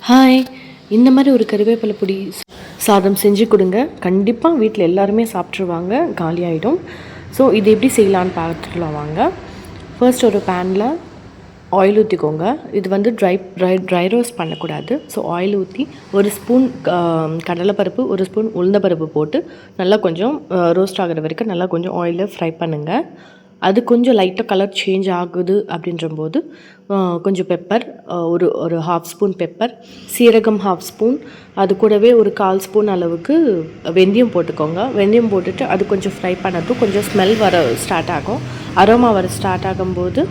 Hi, இந்த மாதிரி ஒரு கறிவேப்பிலை பொடி சாதம் செஞ்சு கொடுங்க. கண்டிப்பாக வீட்டில் எல்லாருமே சாப்பிட்ருவாங்க, காலியாகிடும். ஸோ இது எப்படி செய்யலான்னு பார்த்துக்கலாம் வாங்க. ஃபர்ஸ்ட் ஒரு பேனில் ஆயில் ஊற்றிக்கோங்க. இது வந்து ட்ரை ரோஸ்ட் பண்ணக்கூடாது. ஸோ ஆயில் ஊற்றி ஒரு ஸ்பூன் கடலைப்பருப்பு, ஒரு ஸ்பூன் உளுந்தப்பருப்பு போட்டு நல்லா கொஞ்சம் ரோஸ்ட் ஆகிற வரைக்கும் நல்லா கொஞ்சம் ஆயிலில் ஃப்ரை பண்ணுங்கள். அது கொஞ்சம் லைட்டாக கலர் சேஞ்ச் ஆகுது அப்படின்றபோது கொஞ்சம் பெப்பர், ஒரு ஹாஃப் ஸ்பூன் பெப்பர், சீரகம் ஹாஃப் ஸ்பூன், அது கூடவே ஒரு 1/4 ஸ்பூன் அளவுக்கு வெந்தயம் போட்டுக்கோங்க. வெந்தயம் போட்டுட்டு அது கொஞ்சம் ஃப்ரை பண்ணட்டும். கொஞ்சம் ஸ்மெல் வர ஸ்டார்ட் ஆகும். அரோமா வர ஸ்டார்ட் ஆகும்போது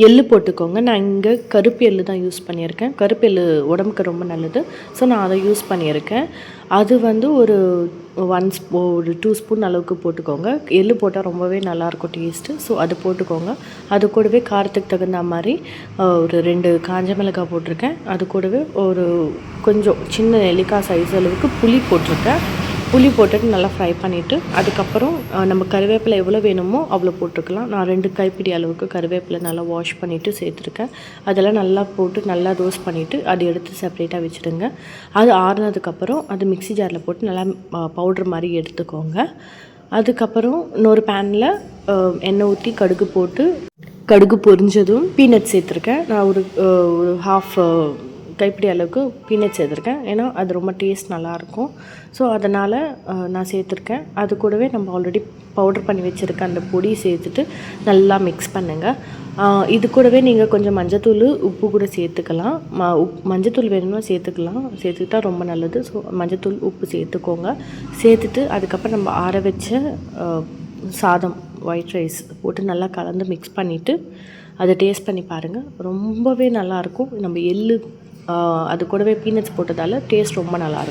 எள்ளு போட்டுக்கோங்க. நான் இங்கே கருப்பு எள்ளு தான் யூஸ் பண்ணியிருக்கேன். கருப்பு எள்ளு உடம்புக்கு ரொம்ப நல்லது. ஸோ நான் அதை யூஸ் பண்ணியிருக்கேன். அது வந்து ஒரு 2 ஸ்பூன் அளவுக்கு போட்டுக்கோங்க. எள்ளு போட்டால் ரொம்பவே நல்லாயிருக்கும் டேஸ்ட்டு. ஸோ அது போட்டுக்கோங்க. அது கூடவே காரத்துக்கு தகுந்த மாதிரி ஒரு 2 காஞ்ச மிளகாய் போட்டிருக்கேன். அது கூடவே ஒரு கொஞ்சம் சின்ன நெல்லிக்காய் சைஸ் அளவுக்கு புளி போட்டிருக்கேன். புளி போட்டுட்டு நல்லா ஃப்ரை பண்ணிவிட்டு அதுக்கப்புறம் நம்ம கருவேப்பிலை எவ்வளோ வேணுமோ அவ்வளோ போட்டுக்கலாம். நான் 2 கைப்பிடி அளவுக்கு கருவேப்பிலை நல்லா வாஷ் பண்ணிவிட்டு சேர்த்துருக்கேன். அதெல்லாம் நல்லா போட்டு நல்லா ரோஸ்ட் பண்ணிவிட்டு அது எடுத்து செப்பரேட்டாக வச்சுடுங்க. அது ஆறுனதுக்கப்புறம் அது மிக்ஸி ஜாரில் போட்டு நல்லா பவுட்ரு மாதிரி எடுத்துக்கோங்க. அதுக்கப்புறம் இன்னொரு பேனில் எண்ணெய் ஊற்றி கடுகு போட்டு கடுகு பொரிஞ்சதும் பீனட் சேர்த்துருக்கேன். நான் ஒரு ஹாஃப் கைப்பிடி அளவுக்கு பீனட் சேர்த்துருக்கேன். ஏன்னா அது ரொம்ப டேஸ்ட் நல்லாயிருக்கும். ஸோ அதனால் நான் சேர்த்துருக்கேன். அது கூடவே நம்ம ஆல்ரெடி பவுடர் பண்ணி வச்சுருக்க அந்த பொடி சேர்த்துட்டு நல்லா மிக்ஸ் பண்ணுங்கள். இது கூடவே நீங்கள் கொஞ்சம் மஞ்சத்தூள், உப்பு கூட சேர்த்துக்கலாம். மஞ்சத்தூள் வேணும்னா சேர்த்துக்கிட்டா ரொம்ப நல்லது. ஸோ மஞ்சத்தூள், உப்பு சேர்த்துக்கோங்க. சேர்த்துட்டு அதுக்கப்புறம் நம்ம ஆற வச்ச சாதம், ஒயிட் ரைஸ் போட்டு நல்லா கலந்து மிக்ஸ் பண்ணிவிட்டு அதை டேஸ்ட் பண்ணி பாருங்கள். ரொம்பவே நல்லாயிருக்கும். நம்ம எள்ளு அது கூடவே பீனட்ஸ் போட்டதால் டேஸ்ட் ரொம்ப நல்லாயிருக்கும்.